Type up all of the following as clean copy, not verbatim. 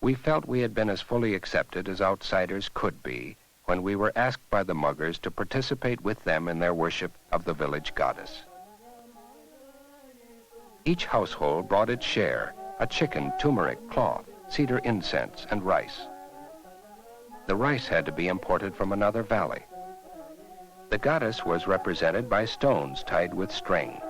We felt we had been as fully accepted as outsiders could be when we were asked by the muggers to participate with them in their worship of the village goddess. Each household brought its share, a chicken, turmeric, cloth, cedar incense, and rice. The rice had to be imported from another valley. The goddess was represented by stones tied with string.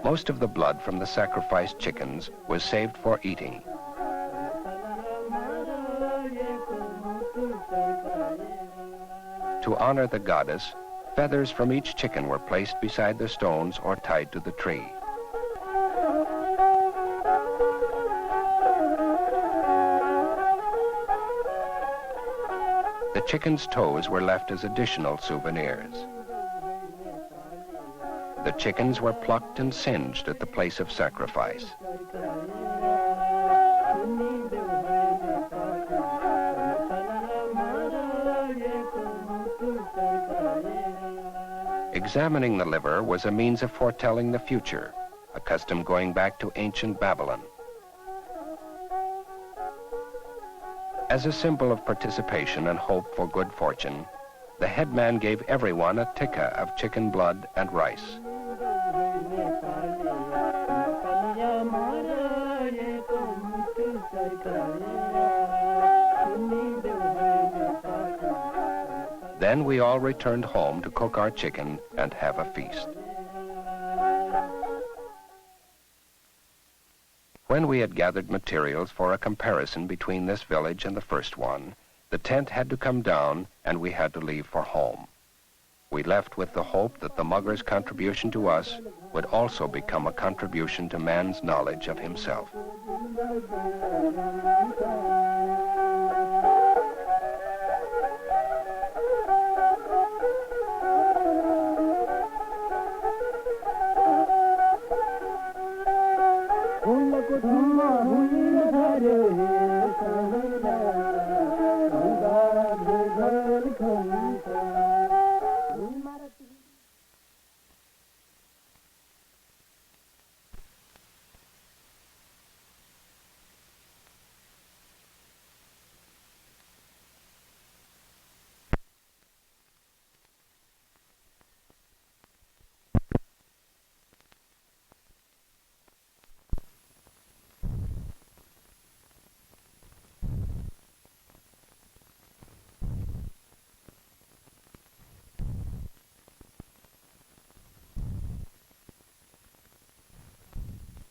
Most of the blood from the sacrificed chickens was saved for eating. To honor the goddess, feathers from each chicken were placed beside the stones or tied to the tree. The chicken's toes were left as additional souvenirs. The chickens were plucked and singed at the place of sacrifice. Examining the liver was a means of foretelling the future, a custom going back to ancient Babylon. As a symbol of participation and hope for good fortune, the headman gave everyone a tika of chicken blood and rice. Then we all returned home to cook our chicken and have a feast. When we had gathered materials for a comparison between this village and the first one, the tent had to come down and we had to leave for home. We left with the hope that the mugger's contribution to us would also become a contribution to man's knowledge of himself. Good